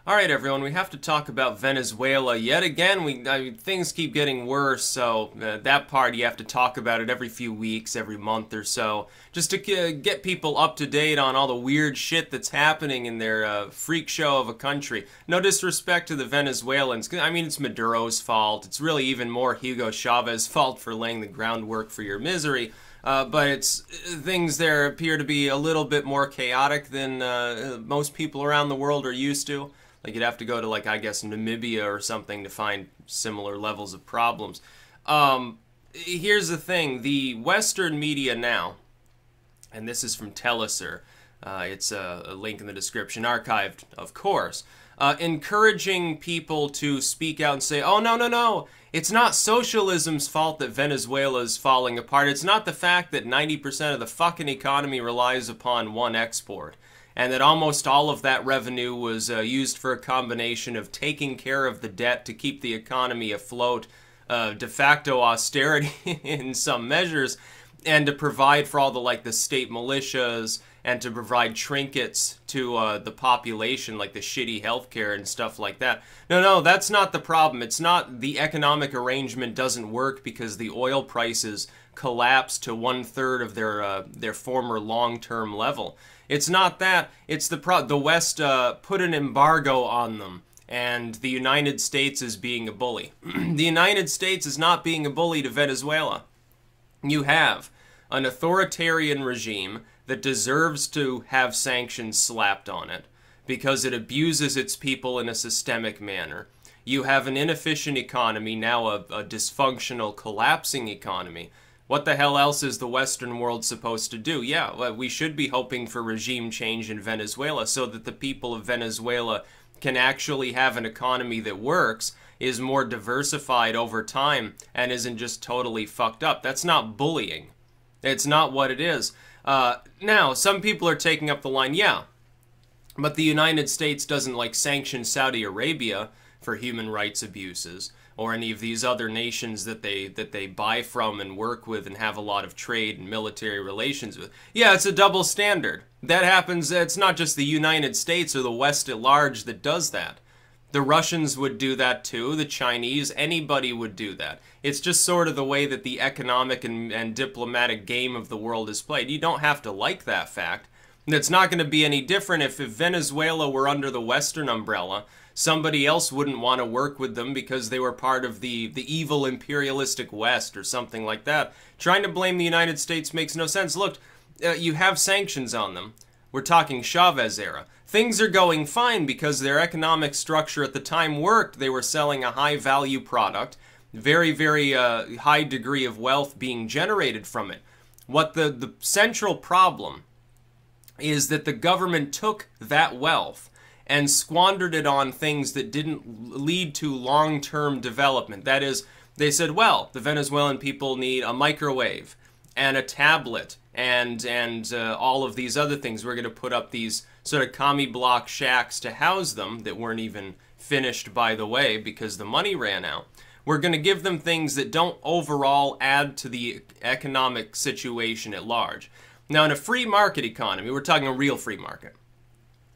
All right, everyone, we have to talk about Venezuela yet again. Things keep getting worse, so that part you have to talk about it every few weeks, every month or so, just to get people up to date on all the weird shit that's happening in their freak show of a country. No disrespect to the Venezuelans. I mean, it's Maduro's fault. It's really even more Hugo Chavez's fault for laying the groundwork for your misery. But things there appear to be a little bit more chaotic than most people around the world are used to. Like, you'd have to go to, like, I guess, Namibia or something to find similar levels of problems. Here's the thing. The Western media now, and this is from Telesur, it's a link in the description, archived, of course, encouraging people to speak out and say, oh, no, no, no, it's not socialism's fault that Venezuela's falling apart. It's not the fact that 90% of the fucking economy relies upon one export, and that almost all of that revenue was used for a combination of taking care of the debt to keep the economy afloat, de facto austerity in some measures, and to provide for all the state militias and to provide trinkets to the population, like the shitty healthcare and stuff like that. No, no, that's not the problem. It's not the economic arrangement doesn't work because the oil prices collapse to 1/3 of their former long-term level. It's not that. It's the West put an embargo on them, and the United States is being a bully. The United States is not being a bully to Venezuela. You have an authoritarian regime that deserves to have sanctions slapped on it because it abuses its people in a systemic manner. You have an inefficient economy, now a dysfunctional, collapsing economy. What the hell else is the Western world supposed to do? Yeah, well, we should be hoping for regime change in Venezuela so that the people of Venezuela can actually have an economy that works, is more diversified over time, and isn't just totally fucked up. That's not bullying. It's not what it is. Now, some people are taking up the line, yeah, but the United States doesn't sanction Saudi Arabia for human rights abuses, or any of these other nations that they buy from and work with and have a lot of trade and military relations with. Yeah, it's a double standard. That happens, it's not just the United States or the West at large that does that. The Russians would do that too, the Chinese, anybody would do that. It's just sort of the way that the economic and diplomatic game of the world is played. You don't have to like that fact. It's not going to be any different if Venezuela were under the Western umbrella. Somebody else wouldn't want to work with them because they were part of the evil imperialistic West or something like that. Trying to blame the United States makes no sense. Look, you have sanctions on them. We're talking Chavez era. Things are going fine because their economic structure at the time worked. They were selling a high-value product, very, very high degree of wealth being generated from it. What the central problem is that the government took that wealth and squandered it on things that didn't lead to long-term development. That is, they said, well, the Venezuelan people need a microwave and a tablet and all of these other things. We're going to put up these sort of commie block shacks to house them that weren't even finished, by the way, because the money ran out. We're going to give them things that don't overall add to the economic situation at large. Now, in a free market economy, we're talking a real free market,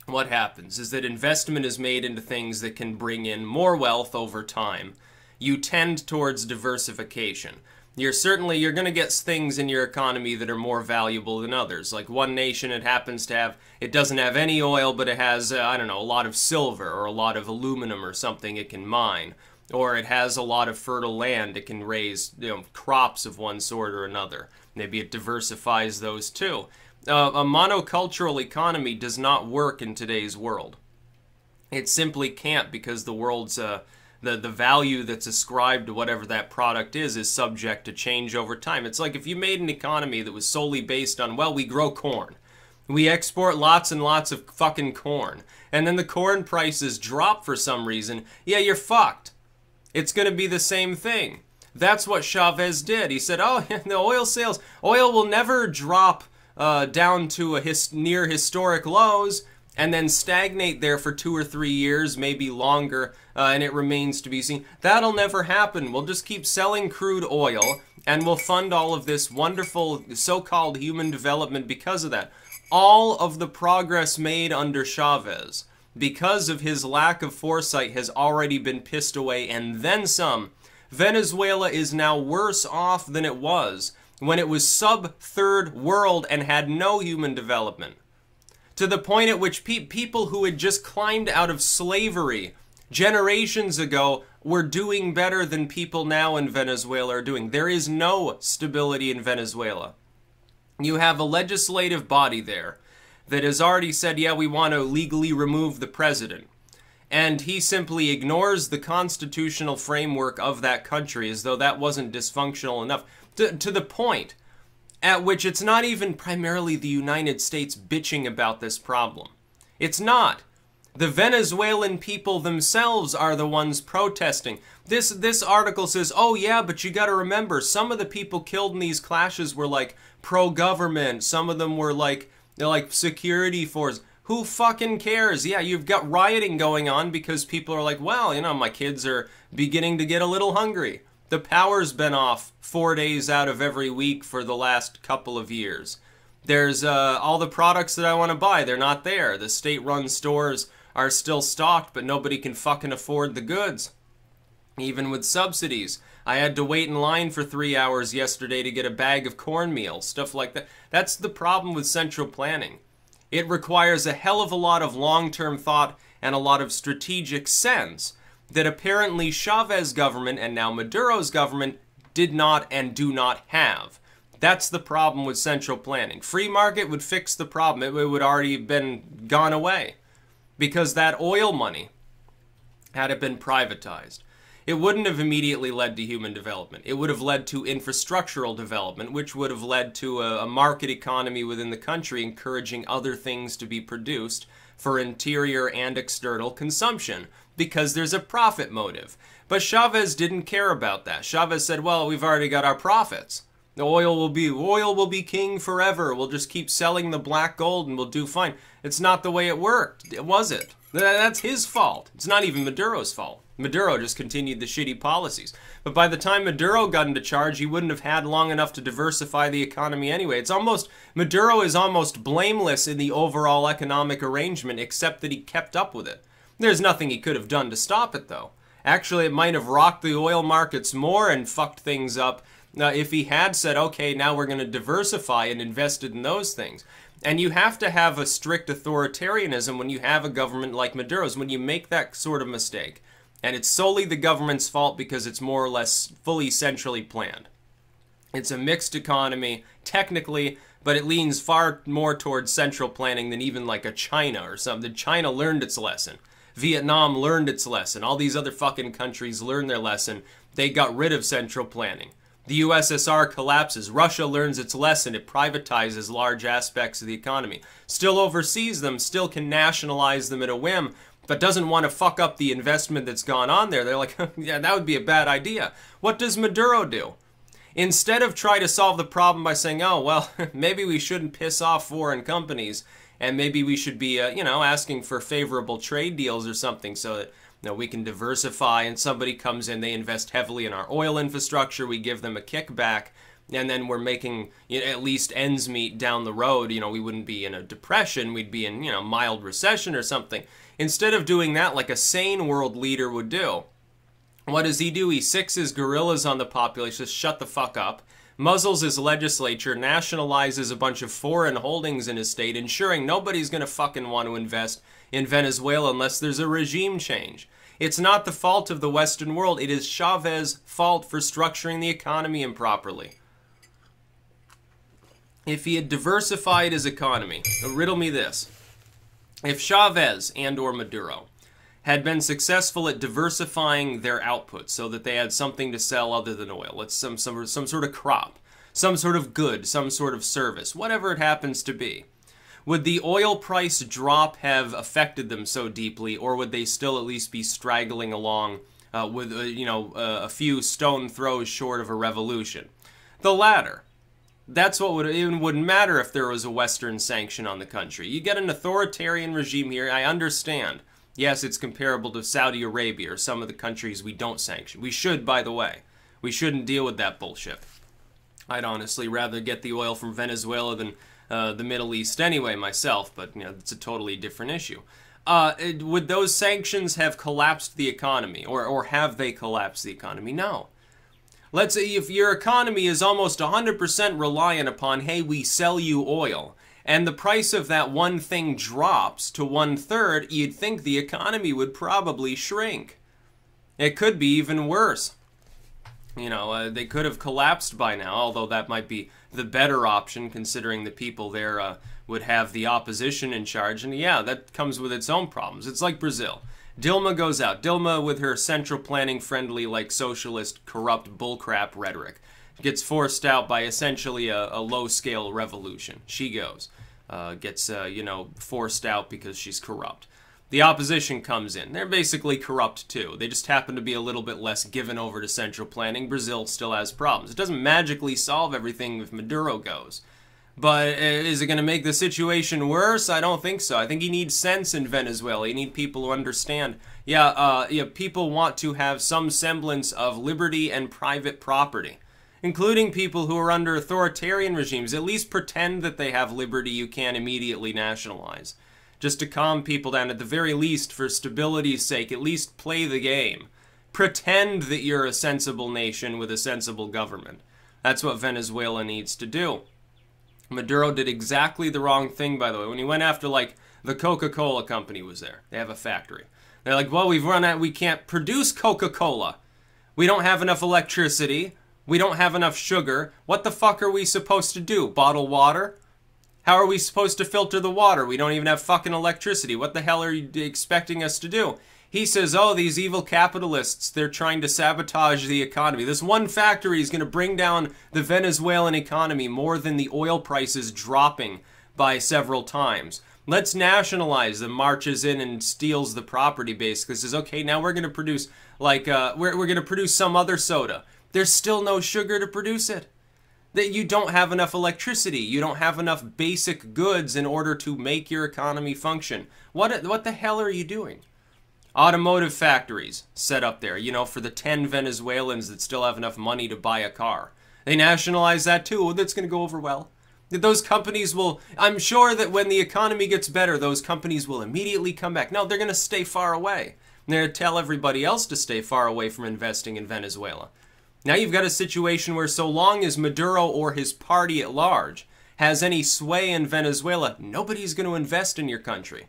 what happens is that investment is made into things that can bring in more wealth over time. You tend towards diversification. You're going to get things in your economy that are more valuable than others. Like one nation, it doesn't have any oil, but it has, I don't know, a lot of silver or a lot of aluminum or something it can mine. Or it has a lot of fertile land it can raise, crops of one sort or another. Maybe it diversifies those too. A monocultural economy does not work in today's world. It simply can't because the world's, the value that's ascribed to whatever that product is subject to change over time. It's like if you made an economy that was solely based on, well, we grow corn. We export lots and lots of fucking corn. And then the corn prices drop for some reason. Yeah, you're fucked. It's going to be the same thing. That's what Chavez did. He said, oh, the oil will never drop down to near historic lows and then stagnate there for 2 or 3 years, maybe longer, and it remains to be seen. That'll never happen. We'll just keep selling crude oil, and we'll fund all of this wonderful so-called human development because of that. All of the progress made under Chavez, because of his lack of foresight, has already been pissed away and then some. Venezuela is now worse off than it was when it was sub-third world and had no human development. To the point at which people who had just climbed out of slavery generations ago were doing better than people now in Venezuela are doing. There is no stability in Venezuela. You have a legislative body there that has already said, yeah, we want to legally remove the president. And he simply ignores the constitutional framework of that country as though that wasn't dysfunctional enough. To the point at which it's not even primarily the United States bitching about this problem. It's not. The Venezuelan people themselves are the ones protesting. This article says, oh yeah, but you gotta remember, some of the people killed in these clashes were like pro-government. Some of them were like security force. Who fucking cares? Yeah, you've got rioting going on because people are like, well, you know, my kids are beginning to get a little hungry. The power's been off 4 days out of every week for the last couple of years. There's all the products that I want to buy, they're not there. The state-run stores are still stocked, but nobody can fucking afford the goods. Even with subsidies. I had to wait in line for 3 hours yesterday to get a bag of cornmeal, stuff like that. That's the problem with central planning. It requires a hell of a lot of long-term thought and a lot of strategic sense that apparently Chavez government and now Maduro's government did not and do not have. That's the problem with central planning. Free market would fix the problem. It would already have been gone away. Because that oil money, had it been privatized, it wouldn't have immediately led to human development. It would have led to infrastructural development, which would have led to a market economy within the country encouraging other things to be produced for interior and external consumption, because there's a profit motive. But Chavez didn't care about that. Chavez said, well, we've already got our profits. The oil will be king forever. We'll just keep selling the black gold and we'll do fine. It's not the way it worked, was it? That's his fault. It's not even Maduro's fault. Maduro just continued the shitty policies. But by the time Maduro got into charge, he wouldn't have had long enough to diversify the economy anyway. Maduro is almost blameless in the overall economic arrangement, except that he kept up with it. There's nothing he could have done to stop it, though. Actually, it might have rocked the oil markets more and fucked things up if he had said, okay, now we're going to diversify and invested in those things. And you have to have a strict authoritarianism when you have a government like Maduro's. When you make that sort of mistake, and it's solely the government's fault because it's more or less fully centrally planned. It's a mixed economy, technically, but it leans far more towards central planning than even like a China or something. China learned its lesson. Vietnam learned its lesson. All these other fucking countries learned their lesson. They got rid of central planning. The USSR collapses. Russia learns its lesson. It privatizes large aspects of the economy. Still oversees them, still can nationalize them at a whim, but doesn't want to fuck up the investment that's gone on there. They're like, yeah, that would be a bad idea. What does Maduro do? Instead of try to solve the problem by saying, oh, well, maybe we shouldn't piss off foreign companies, and maybe we should be, asking for favorable trade deals or something so that we can diversify, and somebody comes in, they invest heavily in our oil infrastructure, we give them a kickback, and then we're making at least ends meet down the road. We wouldn't be in a depression, we'd be in, mild recession or something. Instead of doing that like a sane world leader would do, what does he do? He sicks his guerrillas on the population, says, shut the fuck up, muzzles his legislature, nationalizes a bunch of foreign holdings in his state, ensuring nobody's gonna fucking want to invest in Venezuela unless there's a regime change. It's not the fault of the Western world. It is Chavez's fault for structuring the economy improperly. If he had diversified his economy, riddle me this. If Chavez and or Maduro had been successful at diversifying their output so that they had something to sell other than oil, it's some sort of crop, some sort of good, some sort of service, whatever it happens to be, would the oil price drop have affected them so deeply, or would they still at least be straggling along with, a few stone throws short of a revolution? The latter. That's what wouldn't matter if there was a Western sanction on the country. You get an authoritarian regime here, I understand. Yes, it's comparable to Saudi Arabia or some of the countries we don't sanction. We should, by the way. We shouldn't deal with that bullshit. I'd honestly rather get the oil from Venezuela than the Middle East anyway myself, but it's a totally different issue. would those sanctions have collapsed the economy? Or have they collapsed the economy? No. Let's say if your economy is almost 100% reliant upon, hey, we sell you oil, and the price of that one thing drops to 1/3, you'd think the economy would probably shrink. It could be even worse. You know, they could have collapsed by now, although that might be the better option considering the people there would have the opposition in charge. And yeah, that comes with its own problems. It's like Brazil. Dilma goes out. Dilma, with her central planning friendly, like socialist, corrupt bullcrap rhetoric, gets forced out by essentially a low-scale revolution. She goes. Gets, you know, forced out because she's corrupt. The opposition comes in. They're basically corrupt too. They just happen to be a little bit less given over to central planning. Brazil still has problems. It doesn't magically solve everything if Maduro goes. But is it going to make the situation worse? I don't think so. I think you need sense in Venezuela. You need people who understand. Yeah, people want to have some semblance of liberty and private property, including people who are under authoritarian regimes. At least pretend that they have liberty you can't immediately nationalize. Just to calm people down, at the very least, for stability's sake, at least play the game. Pretend that you're a sensible nation with a sensible government. That's what Venezuela needs to do. Maduro did exactly the wrong thing, by the way. When he went after, like, the Coca-Cola company was there. They have a factory. They're like, well, we can't produce Coca-Cola. We don't have enough electricity. We don't have enough sugar. What the fuck are we supposed to do? Bottle water? How are we supposed to filter the water? We don't even have fucking electricity. What the hell are you expecting us to do? He says, oh, these evil capitalists, they're trying to sabotage the economy. This one factory is going to bring down the Venezuelan economy more than the oil prices dropping by several times. Let's nationalize them, marches in and steals the property basically. Says, okay, now we're going to produce, like, we're going to produce some other soda. There's still no sugar to produce it. That you don't have enough electricity. You don't have enough basic goods in order to make your economy function. What the hell are you doing? Automotive factories set up there, you know, for the 10 Venezuelans that still have enough money to buy a car. They nationalize that too. Well, that's going to go over well. Those companies will, I'm sure that when the economy gets better, those companies will immediately come back. No, they're going to stay far away. They're going to tell everybody else to stay far away from investing in Venezuela. Now you've got a situation where so long as Maduro or his party at large has any sway in Venezuela, nobody's going to invest in your country.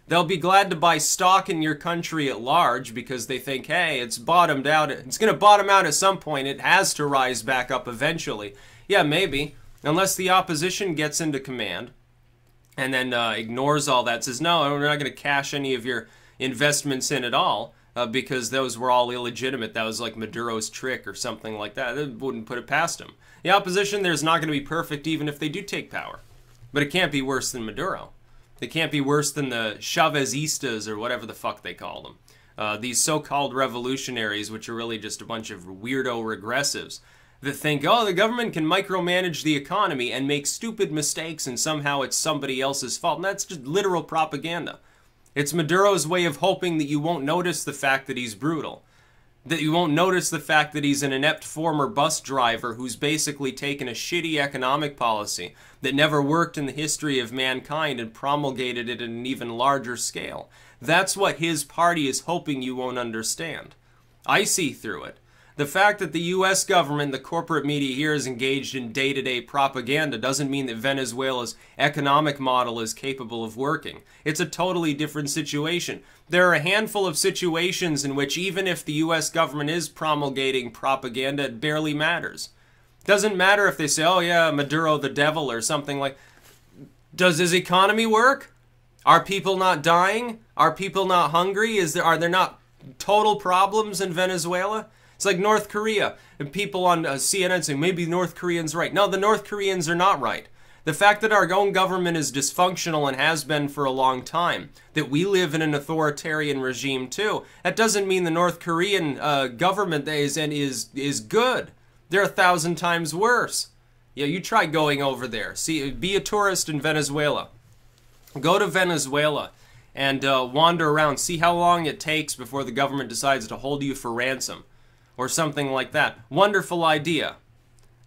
They'll be glad to buy stock in your country at large because they think, hey, it's bottomed out. It's going to bottom out at some point. It has to rise back up eventually. Yeah, maybe. Unless the opposition gets into command and then ignores all that, says, no, we're not going to cash any of your investments in at all. Because those were all illegitimate. That was like Maduro's trick or something like that. It wouldn't put it past him. The opposition, there's not going to be perfect even if they do take power. But it can't be worse than Maduro. It can't be worse than the Chavezistas or whatever the fuck they call them. These so-called revolutionaries, which are really just a bunch of weirdo regressives that think, oh, the government can micromanage the economy and make stupid mistakes and somehow it's somebody else's fault. And that's just literal propaganda. It's Maduro's way of hoping that you won't notice the fact that he's brutal. That you won't notice the fact that he's an inept former bus driver who's basically taken a shitty economic policy that never worked in the history of mankind and promulgated it at an even larger scale. That's what his party is hoping you won't understand. I see through it. The fact that the U.S. government, the corporate media here is engaged in day-to-day propaganda doesn't mean that Venezuela's economic model is capable of working. It's a totally different situation. There are a handful of situations in which even if the U.S. government is promulgating propaganda, it barely matters. It doesn't matter if they say, oh yeah, Maduro the devil or something like. Does his economy work? Are people not dying? Are people not hungry? Are there not total problems in Venezuela? It's like North Korea, and people on CNN saying, maybe North Koreans are right. No, the North Koreans are not right. The fact that our own government is dysfunctional and has been for a long time, that we live in an authoritarian regime too, that doesn't mean the North Korean government is good. They're 1,000 times worse. Yeah, you try going over there. See, be a tourist in Venezuela. Go to Venezuela and wander around. See how long it takes before the government decides to hold you for ransom. Or something like that. Wonderful idea.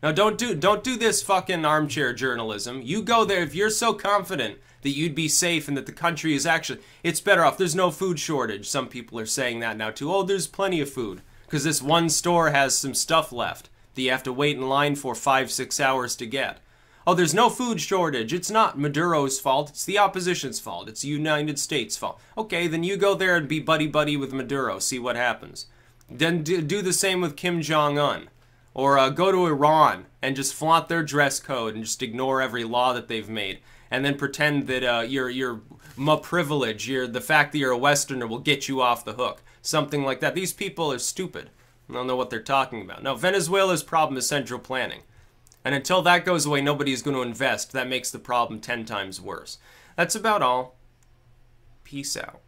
Now don't do this fucking armchair journalism. You go there if you're so confident that that you'd be safe and that the country is actually, it's better off. There's no food shortage. Some people are saying that now too. Oh, there's plenty of food because this one store has some stuff left that you have to wait in line for 5-6 hours to get. Oh, there's no food shortage. It's not Maduro's fault. It's the opposition's fault. It's the United States' fault. Okay, then you go there and be buddy-buddy with Maduro. See what happens. Then do the same with Kim Jong-un. Or go to Iran and just flaunt their dress code and just ignore every law that they've made. And then pretend that your privilege, the fact that you're a Westerner will get you off the hook. Something like that. These people are stupid. I don't know what they're talking about. No, Venezuela's problem is central planning. And until that goes away, nobody's going to invest. That makes the problem 10 times worse. That's about all. Peace out.